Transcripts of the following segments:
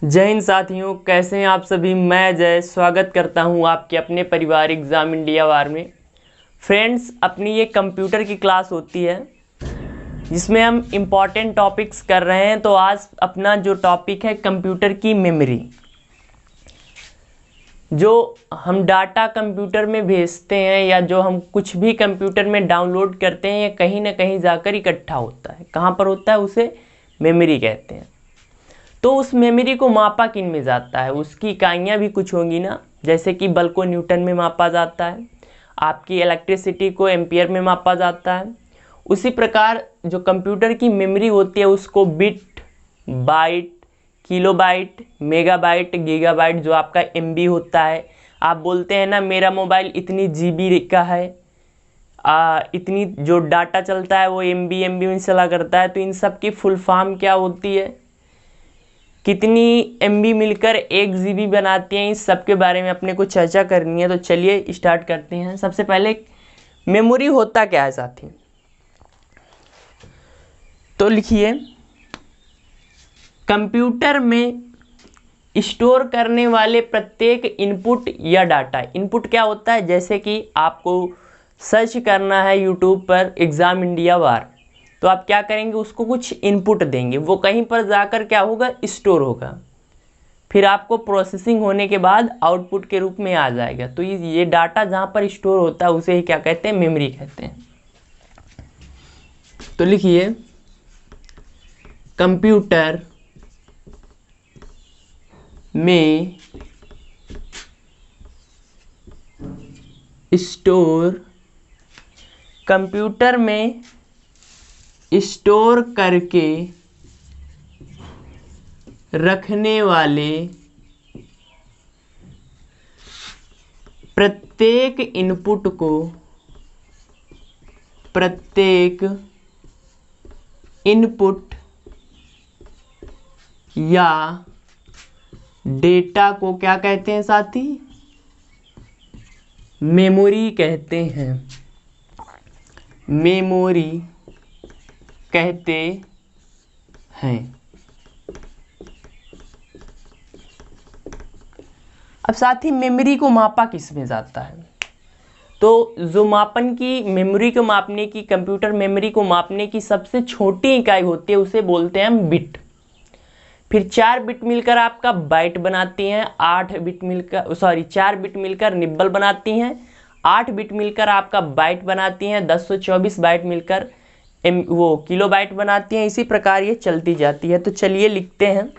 जय हिंद साथियों, कैसे हैं आप सभी। मैं जय स्वागत करता हूं आपके अपने परिवार एग्ज़ाम इंडिया वार में। फ्रेंड्स, अपनी ये कंप्यूटर की क्लास होती है जिसमें हम इम्पॉर्टेंट टॉपिक्स कर रहे हैं। तो आज अपना जो टॉपिक है कंप्यूटर की मेमोरी। जो हम डाटा कंप्यूटर में भेजते हैं या जो हम कुछ भी कंप्यूटर में डाउनलोड करते हैं, ये कहीं ना कहीं जाकर इकट्ठा होता है। कहाँ पर होता है? उसे मेमोरी कहते हैं। तो उस मेमोरी को मापा किन में जाता है? उसकी इकाइयाँ भी कुछ होंगी ना, जैसे कि बल को न्यूटन में मापा जाता है, आपकी इलेक्ट्रिसिटी को एम्पियर में मापा जाता है। उसी प्रकार जो कंप्यूटर की मेमोरी होती है उसको bit, byte, kilobyte, megabyte, gigabyte, जो आपका एमबी होता है। आप बोलते हैं ना मेरा मोबाइल इतनी जीबी का है, इतनी जो डाटा चलता है वो एमबी में चला करता है। तो इन सब की फुल फॉर्म क्या होती है, कितनी एमबी मिलकर 1 जीबी बनाती हैं, इस सब के बारे में अपने को चर्चा करनी है। तो चलिए स्टार्ट करते हैं। सबसे पहले मेमोरी होता क्या है साथी? तो लिखिए, कंप्यूटर में स्टोर करने वाले प्रत्येक इनपुट या डाटा। इनपुट क्या होता है? जैसे कि आपको सर्च करना है यूट्यूब पर एग्ज़ाम इंडिया वार, तो आप क्या करेंगे, उसको कुछ इनपुट देंगे, वो कहीं पर जाकर क्या होगा, स्टोर होगा। फिर आपको प्रोसेसिंग होने के बाद आउटपुट के रूप में आ जाएगा। तो ये डाटा जहाँ पर स्टोर होता है उसे ही क्या कहते हैं, मेमोरी कहते हैं। तो लिखिए, कंप्यूटर में स्टोर करके रखने वाले प्रत्येक इनपुट या डेटा को क्या कहते हैं साथी? मेमोरी कहते हैं। मेमोरी कहते हैं। अब साथी मेमोरी को मापा किस में जाता है? तो जो मापन की मेमोरी को मापने की, कंप्यूटर मेमोरी को मापने की सबसे छोटी इकाई होती है उसे बोलते हैं हम बिट। फिर 4 बिट मिलकर आपका बाइट बनाती हैं, 4 बिट मिलकर निब्बल बनाती हैं, 8 बिट मिलकर आपका बाइट बनाती हैं, 1024 बाइट मिलकर वो किलो बाइट बनाती हैं। इसी प्रकार ये चलती जाती है। तो चलिए लिखते हैं,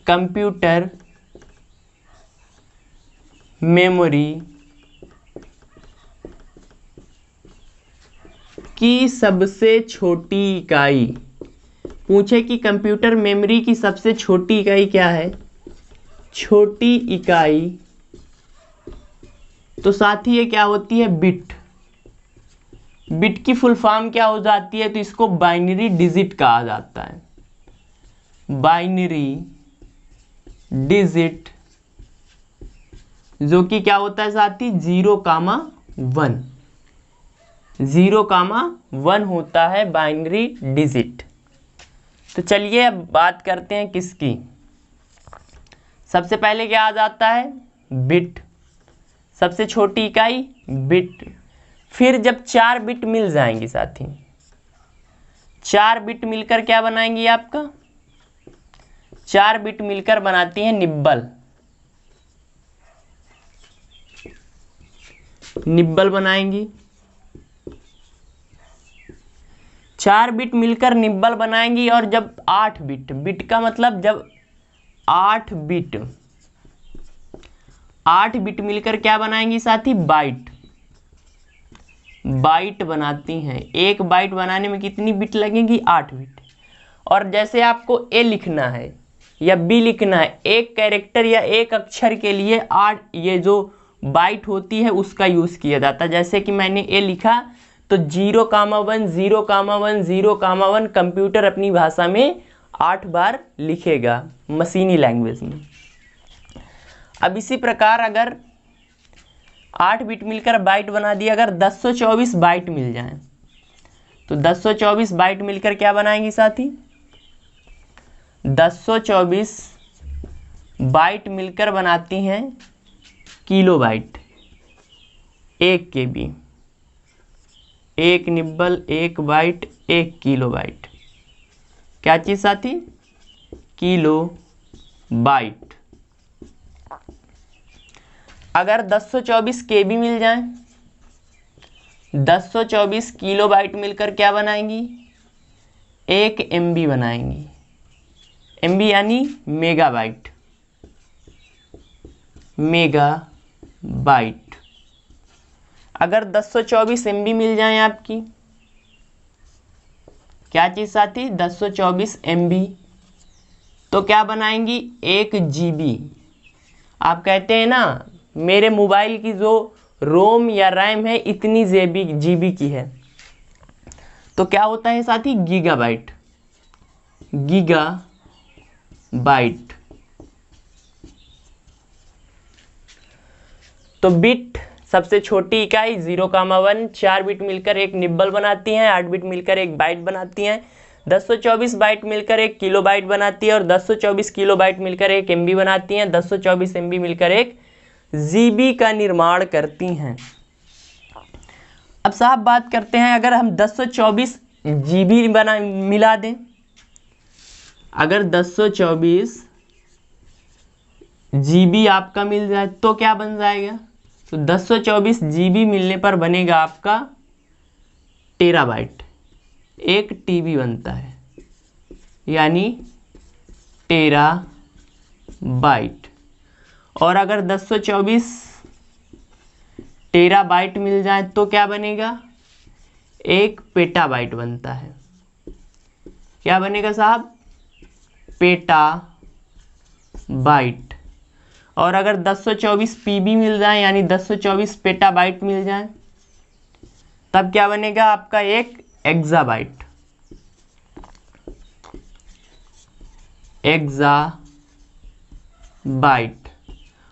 कंप्यूटर मेमोरी की सबसे छोटी इकाई। पूछे कि कंप्यूटर मेमोरी की सबसे छोटी इकाई क्या है? छोटी इकाई तो साथी ये क्या होती है? बिट। बिट की फुल फॉर्म क्या हो जाती है? तो इसको बाइनरी डिजिट कहा जाता है। बाइनरी डिजिट, जो कि क्या होता है साथी? 0,1। 0,1 होता है बाइनरी डिजिट। तो चलिए अब बात करते हैं किसकी। सबसे पहले क्या आ जाता है? बिट। सबसे छोटी इकाई बिट। फिर जब 4 बिट मिल जाएंगी साथी, 4 बिट मिलकर क्या बनाएंगी आपका? 4 बिट मिलकर बनाती हैं निब्बल। निब्बल बनाएंगी। 4 बिट मिलकर निब्बल बनाएंगी। और जब 8 बिट, बिट का मतलब जब 8 बिट मिलकर क्या बनाएंगी साथी? बाइट। बाइट बनाती हैं। एक बाइट बनाने में कितनी बिट लगेंगी? 8 बिट। और जैसे आपको ए लिखना है या बी लिखना है, एक कैरेक्टर या एक अक्षर के लिए 8 ये जो बाइट होती है उसका यूज किया जाता है। जैसे कि मैंने ए लिखा तो 0,1 0,1 0,1 कंप्यूटर अपनी भाषा में 8 बार लिखेगा, मशीनी लैंग्वेज में। अब इसी प्रकार अगर 8 बिट मिलकर बाइट बना दिया। अगर 1024 बाइट मिल जाए तो 1024 बाइट मिलकर क्या बनाएंगी साथी? 1024 बाइट मिलकर बनाती हैं kilobyte, 1 KB, 1 nibble, 1 byte, 1 kilobyte. क्या चीज साथी? Kilobyte. अगर 1024 KB मिल जाए, 1024 किलो बाइट मिलकर क्या बनाएंगी? 1 MB बनाएंगी। MB यानी मेगाबाइट, मेगाबाइट। अगर 1024 MB मिल जाए आपकी, क्या चीज साथी? 1024 MB, तो क्या बनाएंगी? 1 GB। आप कहते हैं ना मेरे मोबाइल की जो रोम या रैम है इतनी GB की है, तो क्या होता है साथी? Gigabyte, gigabyte. तो बिट सबसे छोटी इकाई 0,1, 4 बिट मिलकर एक निब्बल बनाती हैं, 8 बिट मिलकर एक बाइट बनाती हैं, 1024 बाइट मिलकर एक किलो बाइट बनाती है और 1024 किलो बाइट मिलकर एक MB बनाती हैं, 1024 MB मिलकर एक GB का निर्माण करती हैं। अब साहब बात करते हैं, अगर हम 1024 GB मिला दें, अगर 1024 GB आपका मिल जाए तो क्या बन जाएगा? तो 1024 GB मिलने पर बनेगा आपका टेराबाइट, 1 TB बनता है, यानी टेराबाइट। और अगर 1024 टेराबाइट मिल जाए तो क्या बनेगा? 1 पेटाबाइट बनता है। क्या बनेगा साहब? पेटाबाइट। और अगर 1024 PB मिल जाए यानी 1024 पेटाबाइट मिल जाए तब क्या बनेगा आपका? 1 एक्साबाइट, एक्साबाइट।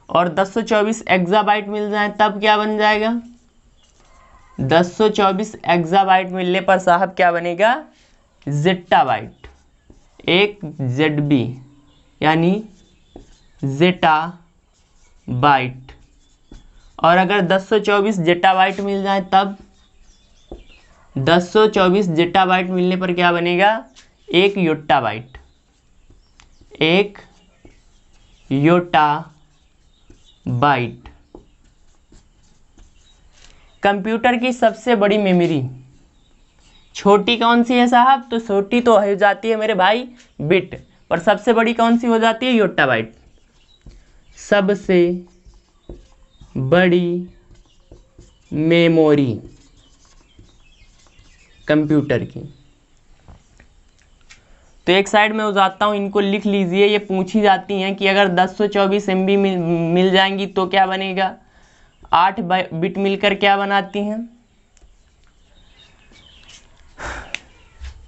और 1024 एक्साबाइट मिल जाए तब क्या बन जाएगा? 1024 एक्साबाइट मिलने पर साहब क्या बनेगा? जेटाबाइट, 1 ZB यानी जेटाबाइट। और अगर 1024 जेटाबाइट मिल जाए तब 1024 जेटाबाइट मिलने पर क्या बनेगा? 1 योटाबाइट, 1 योटाबाइट। कंप्यूटर की सबसे बड़ी मेमोरी छोटी कौन सी है साहब? तो छोटी तो हो जाती है मेरे भाई बिट, पर सबसे बड़ी कौन सी हो जाती है? योटाबाइट। सबसे बड़ी मेमोरी कंप्यूटर की। तो एक साइड में हो जाता हूँ, इनको लिख लीजिए, ये पूछी जाती हैं कि अगर 1024 MB मिल जाएंगी तो क्या बनेगा? 8 बिट मिलकर क्या बनाती हैं?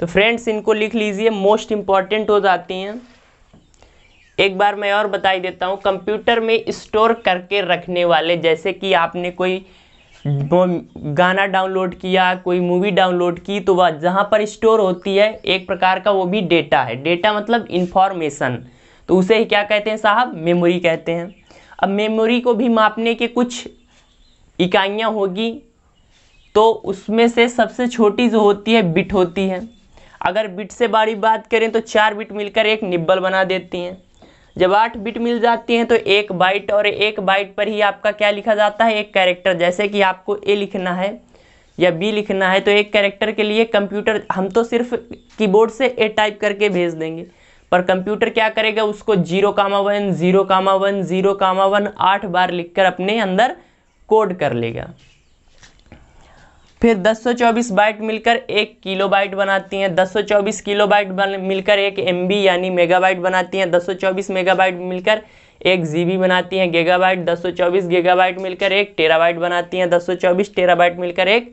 तो फ्रेंड्स इनको लिख लीजिए, मोस्ट इंपॉर्टेंट हो जाती हैं। एक बार मैं और बता ही देता हूँ, कंप्यूटर में स्टोर करके रखने वाले, जैसे कि आपने कोई गाना डाउनलोड किया, कोई मूवी डाउनलोड की, तो वह जहाँ पर स्टोर होती है एक प्रकार का वो भी डेटा है। डेटा मतलब इंफॉर्मेशन, तो उसे ही क्या कहते हैं साहब? मेमोरी कहते हैं। अब मेमोरी को भी मापने के कुछ इकाइयाँ होगी, तो उसमें से सबसे छोटी जो होती है बिट होती है। अगर बिट से बड़ी बात करें तो 4 बिट मिलकर एक निब्बल बना देती हैं। जब 8 बिट मिल जाती हैं तो 1 बाइट, और 1 बाइट पर ही आपका क्या लिखा जाता है? एक कैरेक्टर। जैसे कि आपको A लिखना है या B लिखना है तो एक कैरेक्टर के लिए कंप्यूटर, हम तो सिर्फ कीबोर्ड से A टाइप करके भेज देंगे, पर कंप्यूटर क्या करेगा? उसको 0,1 0,1 0,1 8 बार लिखकर अपने अंदर कोड कर लेगा। फिर 1024 बाइट मिलकर 1 किलो बाइट बनाती हैं, 1024 किलो बाइट मिलकर 1 MB यानी मेगाबाइट बनाती हैं, 1024 मेगाबाइट मिलकर 1 GB बनाती हैं गीगाबाइट, 1024 गीगाबाइट मिलकर 1 टेराबाइट बनाती हैं, 1024 टेराबाइट मिलकर 1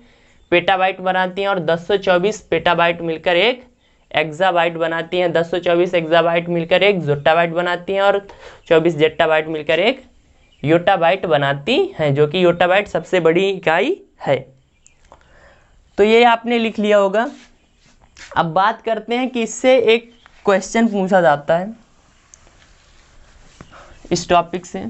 पेटाबाइट बनाती हैं, और 1024 पेटाबाइट मिलकर 1 एक्साबाइट बनाती हैं, 1024 एक्साबाइट मिलकर 1 जोटाबाइट बनाती हैं, और 24 जेटाबाइट मिलकर 1 योटाबाइट बनाती हैं, जो कि योटाबाइट सबसे बड़ी इकाई है। तो ये आपने लिख लिया होगा। अब बात करते हैं कि इससे एक क्वेश्चन पूछा जाता है इस टॉपिक से।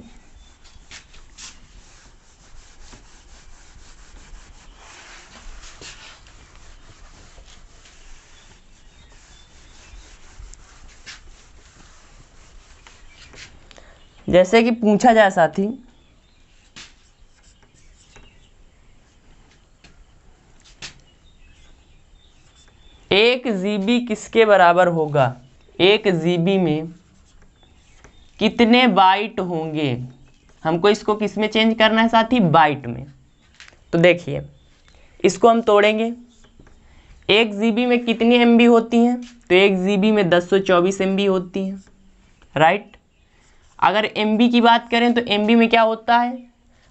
जैसे कि पूछा जाए साथी, एक जीबी किसके बराबर होगा? एक जीबी में कितने बाइट होंगे? हमको इसको किस में चेंज करना है साथी? बाइट में। तो देखिए इसको हम तोड़ेंगे। एक जीबी में कितनी एमबी होती हैं? तो एक जीबी में 1024 एमबी होती हैं, राइट। अगर एमबी की बात करें तो एमबी में क्या होता है?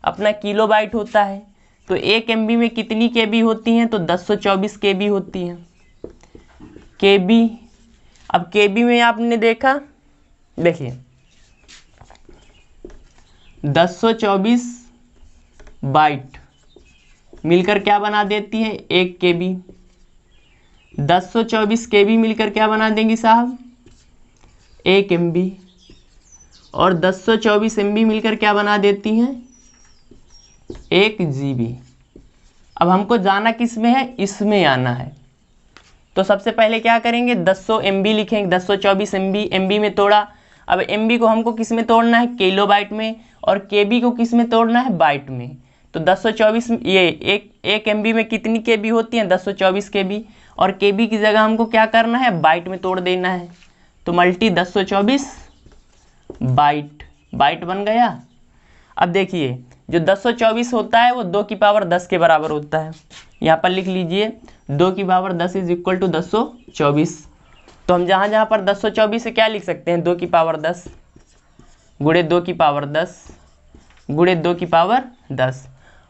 अपना किलोबाइट होता है। तो एक एमबी में कितनी केबी होती हैं? तो 1024 केबी होती हैं। केबी, अब केबी में आपने देखा, देखिए 1024 बाइट मिलकर क्या बना देती है? एक केबी। 1024 केबी मिलकर क्या बना देंगी साहब? एक एमबी। और 1024 एमबी मिलकर क्या बना देती हैं? एक जीबी। अब हमको जाना किस में है? इसमें आना है। तो सबसे पहले क्या करेंगे? 100 एमबी लिखेंगे। 1024 एमबी में तोड़ा। अब एमबी को हमको किस में तोड़ना है? किलोबाइट में। और केबी को किस में तोड़ना है? बाइट में। तो 1024 ये एक एमबी में कितनी केबी होती है? 1024 केबी। और केबी की जगह हमको क्या करना है? बाइट में तोड़ देना है। तो मल्टी 1024 बाइट, बाइट बन गया। अब देखिए जो 1024 होता है वो 2 की पावर 10 के बराबर होता है। यहाँ पर लिख लीजिए 2 की पावर 10 इज इक्वल टू 1024। तो हम जहाँ जहाँ पर 1024 से क्या लिख सकते हैं? 2 की पावर 10 गुणे 2 की पावर 10 गुणे 2 की पावर 10।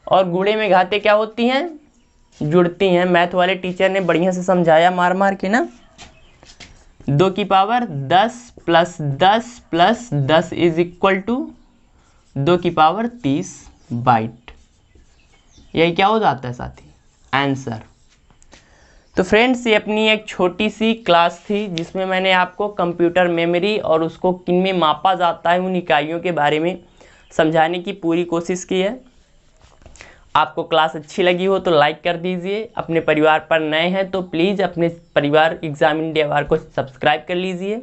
और गुणे में घातें क्या होती हैं? जुड़ती हैं। मैथ वाले टीचर ने बढ़िया से समझाया मार मार के ना। 2 की power 10 plus 10 plus 10 is equal to 2 की पावर 30 बाइट। यही क्या हो जाता है साथी? आंसर। तो फ्रेंड्स ये अपनी एक छोटी सी क्लास थी जिसमें मैंने आपको कंप्यूटर मेमोरी और उसको किन में मापा जाता है उन इकाइयों के बारे में समझाने की पूरी कोशिश की है। आपको क्लास अच्छी लगी हो तो लाइक कर दीजिए। अपने परिवार पर नए हैं तो प्लीज़ अपने परिवार एग्जाम इंडिया वार को सब्सक्राइब कर लीजिए।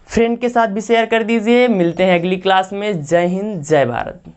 फ्रेंड के साथ भी शेयर कर दीजिए। मिलते हैं अगली क्लास में। जय हिंद, जय भारत।